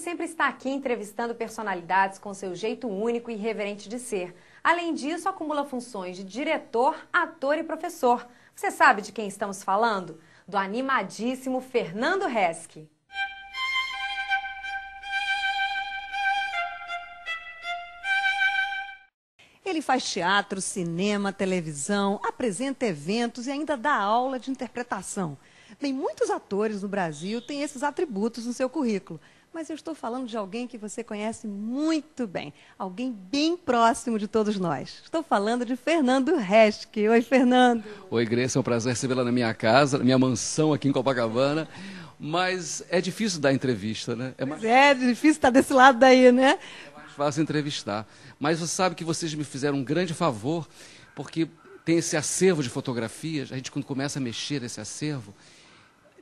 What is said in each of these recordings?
sempre está aqui entrevistando personalidades com seu jeito único e irreverente de ser. Além disso, acumula funções de diretor, ator e professor. Você sabe de quem estamos falando? Do animadíssimo Fernando Reschi. Ele faz teatro, cinema, televisão, apresenta eventos e ainda dá aula de interpretação. Bem, muitos atores no Brasil têm esses atributos no seu currículo. Mas eu estou falando de alguém que você conhece muito bem. Alguém bem próximo de todos nós. Estou falando de Fernando Reschi. Oi, Fernando. Oi, Grace. É um prazer recebê-la na minha casa, na minha mansão aqui em Copacabana. Mas é difícil dar entrevista, né? É difícil estar desse lado daí, né? É mais fácil entrevistar. Mas você sabe que vocês me fizeram um grande favor, porque tem esse acervo de fotografias. A gente, quando começa a mexer nesse acervo,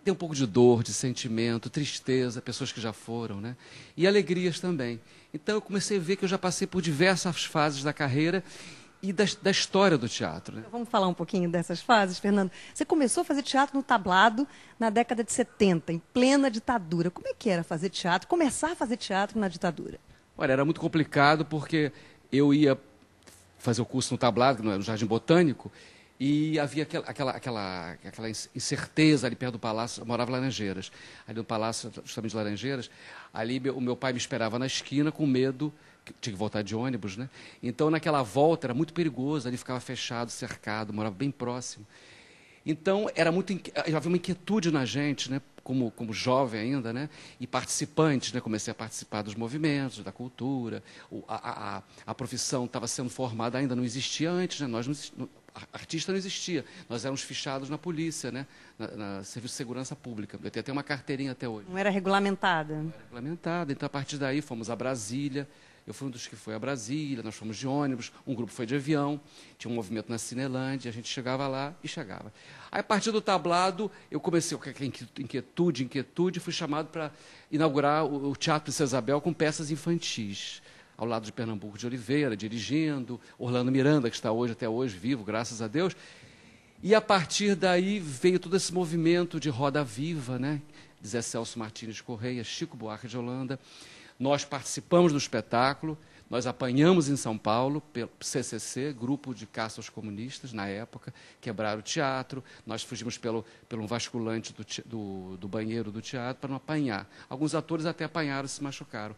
tem um pouco de dor, de sentimento, tristeza, pessoas que já foram, né? E alegrias também. Então eu comecei a ver que eu já passei por diversas fases da carreira e da história do teatro, né? Então, vamos falar um pouquinho dessas fases, Fernando. Você começou a fazer teatro no tablado na década de 70, em plena ditadura. Como é que era fazer teatro, começar a fazer teatro na ditadura? Olha, era muito complicado porque eu ia fazer o curso no tablado, no Jardim Botânico, e havia aquela incerteza ali perto do Palácio. Eu morava em Laranjeiras, ali no Palácio justamente de Laranjeiras. Ali o meu pai me esperava na esquina com medo, que tinha que voltar de ônibus, né? Então naquela volta era muito perigoso, ali ficava fechado, cercado, morava bem próximo. Então havia uma inquietude na gente, né? Como jovem ainda, né? E participante, né? Comecei a participar dos movimentos, da cultura. A profissão estava sendo formada, ainda não existia antes, né? Artista não existia. Nós éramos fichados na polícia, né? Na Serviço de Segurança Pública. Eu tenho até uma carteirinha até hoje. Não era regulamentada? Não era regulamentada. Então, a partir daí, fomos a Brasília. Eu fui um dos que foi a Brasília, nós fomos de ônibus, um grupo foi de avião, tinha um movimento na Cinelândia, a gente chegava lá e chegava. Aí, a partir do tablado, eu comecei com inquietude, fui chamado para inaugurar o Teatro Princesa Isabel com peças infantis, ao lado de Pernambuco de Oliveira, dirigindo, Orlando Miranda, que está hoje, até hoje, vivo, graças a Deus. E, a partir daí, veio todo esse movimento de Roda Viva, né? De Zé Celso Martins Correia, Chico Buarque de Holanda. Nós participamos do espetáculo, nós apanhamos em São Paulo, pelo CCC, Grupo de Caça aos Comunistas, na época, quebraram o teatro, nós fugimos pelo vasculante do banheiro do teatro para não apanhar. Alguns atores até apanharam e se machucaram.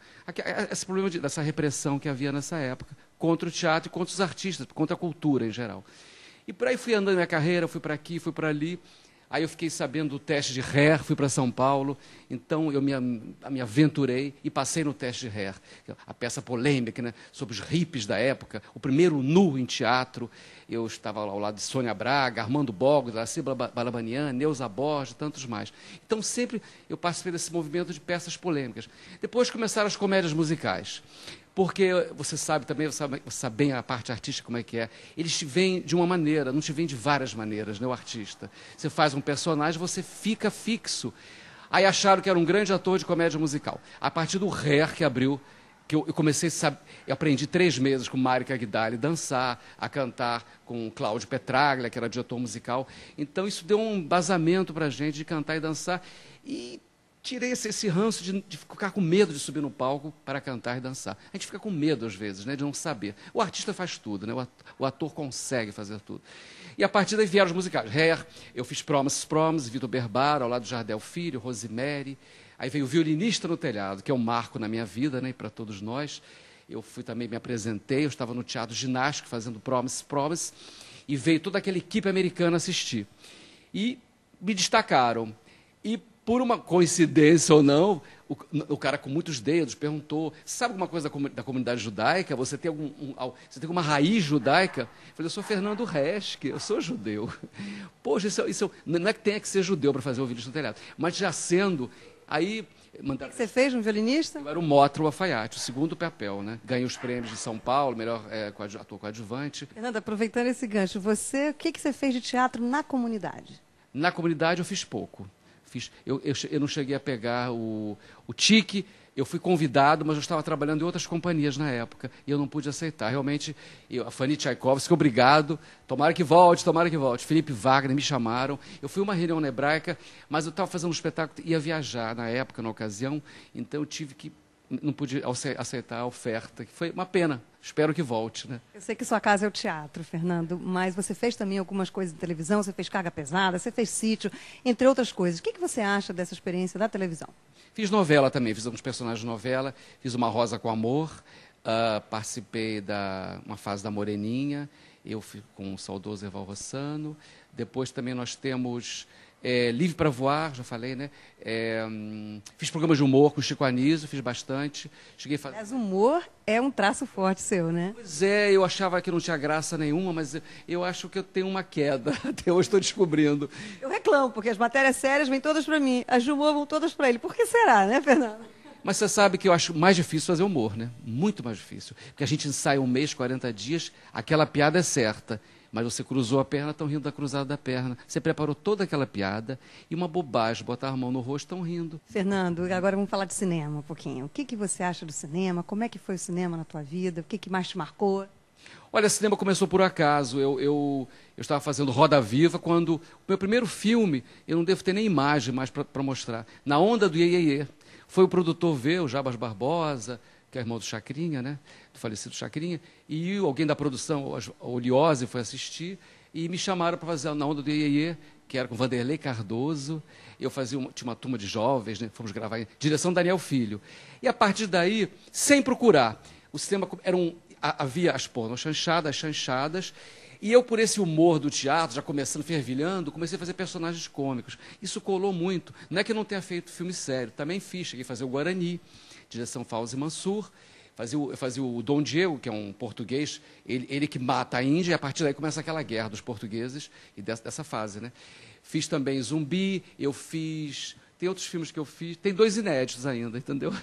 Esse problema dessa repressão que havia nessa época, contra o teatro e contra os artistas, contra a cultura em geral. E por aí fui andando na minha carreira, fui para aqui, fui para ali. Aí eu fiquei sabendo do teste de Hair, fui para São Paulo, então eu me aventurei e passei no teste de Hair, a peça polêmica, né, sobre os hippies da época, o primeiro nu em teatro. Eu estava ao lado de Sônia Braga, Armando Bogo, Darcy Balabanian, Neuza Borges, tantos mais. Então sempre eu participei desse movimento de peças polêmicas. Depois começaram as comédias musicais. Porque você sabe também, você sabe bem a parte artística como é que é. Eles te veem de uma maneira, não te veem de várias maneiras, né, o artista. Você faz um personagem, você fica fixo. Aí acharam que era um grande ator de comédia musical. A partir do Hair que abriu, que eu comecei a saber, eu aprendi 3 meses com Mário Cagdali dançar, a cantar com Cláudio Petraglia, que era diretor musical. Então isso deu um embasamento para a gente de cantar e dançar. E tirei esse ranço de ficar com medo de subir no palco para cantar e dançar. A gente fica com medo, às vezes, né, de não saber. O artista faz tudo, né? O ator consegue fazer tudo. E a partir daí vieram os musicais. Hair, eu fiz Promise, Vitor Berbaro, ao lado de Jardel Filho, Rosemary. Aí veio o Violinista no Telhado, que é um marco na minha vida, né, e para todos nós. Eu fui também, me apresentei, eu estava no Teatro Ginástico fazendo Promise, e veio toda aquela equipe americana assistir. E me destacaram. E por uma coincidência ou não, o cara com muitos dedos perguntou: sabe alguma coisa da comunidade judaica? Você tem uma raiz judaica? Eu falei: eu sou Fernando Reschi, eu sou judeu. Poxa, isso não é que tenha que ser judeu para fazer o Violinista no Telhado, mas já sendo, aí mandaram... O que você fez no Violinista? Eu era o Mótro Alfaiate, o segundo papel, né? Ganhei os prêmios de São Paulo, melhor ator coadjuvante. Fernanda, aproveitando esse gancho, o que você fez de teatro na comunidade? Na comunidade eu fiz pouco. Eu não cheguei a pegar o tique, eu fui convidado, mas eu estava trabalhando em outras companhias na época e eu não pude aceitar. Realmente, a Fanny Tchaikovsky, obrigado, tomara que volte. Felipe Wagner, me chamaram. Eu fui a uma reunião na Hebraica, mas eu estava fazendo um espetáculo, ia viajar na época, na ocasião, então eu tive que não pude aceitar a oferta, que foi uma pena. Espero que volte, né? Eu sei que sua casa é o teatro, Fernando, mas você fez também algumas coisas de televisão, você fez Carga Pesada, você fez Sítio, entre outras coisas. O que você acha dessa experiência da televisão? Fiz novela também, fiz alguns personagens de novela, fiz Uma Rosa com Amor, participei da uma fase da Moreninha, eu fui com o saudoso Eval Rossano. Depois também nós temos Livre para Voar, já falei, né? Fiz programas de humor com o Chico Anísio, fiz bastante. Cheguei a fazer... Mas humor é um traço forte seu, né? Pois é, eu achava que não tinha graça nenhuma, mas eu acho que eu tenho uma queda. Até hoje estou descobrindo. Eu reclamo, porque as matérias sérias vêm todas para mim, as de humor vão todas para ele. Por que será, né, Fernando? Mas você sabe que eu acho mais difícil fazer humor, né? Muito mais difícil. Porque a gente ensaia um mês, 40 dias, aquela piada é certa. Mas você cruzou a perna, estão rindo da cruzada da perna. Você preparou toda aquela piada e uma bobagem, botar a mão no rosto, estão rindo. Fernando, agora vamos falar de cinema um pouquinho. O que você acha do cinema? Como é que foi o cinema na tua vida? O que mais te marcou? Olha, o cinema começou por acaso. Eu estava fazendo Roda Viva quando o meu primeiro filme, eu não devo ter nem imagem mais para mostrar, Na Onda do Iê, Iê, Iê. Foi o produtor V, o Jabas Barbosa, que é irmão do Chacrinha, né? Do falecido Chacrinha, e alguém da produção, a Oliose, foi assistir, e me chamaram para fazer Na Onda do Iê, Iê, que era com Vanderlei Cardoso. Eu tinha uma turma de jovens, né? Fomos gravar em direção Daniel Filho. E a partir daí, sem procurar, o cinema havia as chanchadas, e eu, por esse humor do teatro, já começando fervilhando, comecei a fazer personagens cômicos. Isso colou muito. Não é que eu não tenha feito filme sério, também fiz. Cheguei a fazer o Guarani, direção Fauzi Mansur. Fazia o Dom Diego, que é um português, ele que mata a Índia, e a partir daí começa aquela guerra dos portugueses, e dessa fase, né? Fiz também Zumbi, tem outros filmes que eu fiz, tem 2 inéditos ainda, entendeu?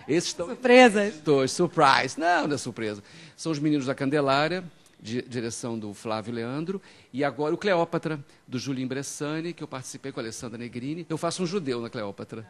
Esses estão... Surpresas? 2, surprise. Não é surpresa. São Os Meninos da Candelária, direção do Flávio Leandro, e agora o Cleópatra, do Julinho Bressani, que eu participei com a Alessandra Negrini. Eu faço um judeu na Cleópatra.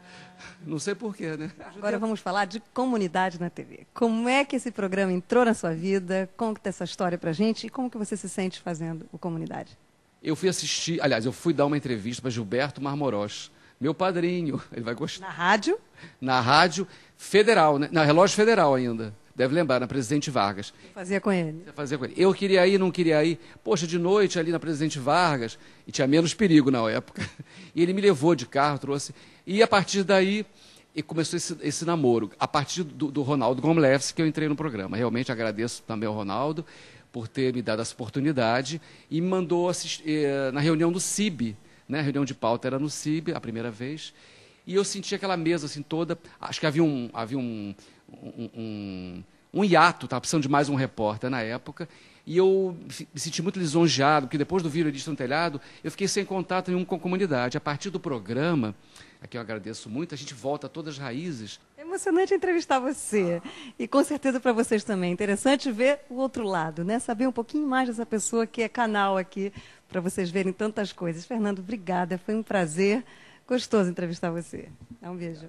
Não sei porquê, né? Agora vamos falar de Comunidade na TV. Como é que esse programa entrou na sua vida? Conta essa história pra gente e como que você se sente fazendo o Comunidade? Eu fui assistir, aliás, eu fui dar uma entrevista para Gilberto Marmoroz, meu padrinho, ele vai gostar. Na rádio? Na Rádio Federal, né? Na Relógio Federal ainda. Deve lembrar, na Presidente Vargas. Eu fazia com ele. Você fazia com ele. Eu queria ir, não queria ir. Poxa, de noite ali na Presidente Vargas, e tinha menos perigo na época. E ele me levou de carro, trouxe. E a partir daí, começou esse namoro. A partir do Ronaldo Gomlefs, que eu entrei no programa. Realmente agradeço também ao Ronaldo por ter me dado essa oportunidade. E me mandou assistir na reunião do CIB. Né? A reunião de pauta era no CIB, a primeira vez. E eu senti aquela mesa assim toda. Acho que havia um hiato, estava precisando de mais um repórter na época, e eu me senti muito lisonjeado, porque depois do Vira Disto no Telhado, eu fiquei sem contato nenhum com a comunidade. A partir do programa, aqui eu agradeço muito, a gente volta a todas as raízes. É emocionante entrevistar você, e com certeza para vocês também. Interessante ver o outro lado, né? Saber um pouquinho mais dessa pessoa que é canal aqui, para vocês verem tantas coisas. Fernando, obrigada, foi um prazer. Gostoso entrevistar você. Um beijo.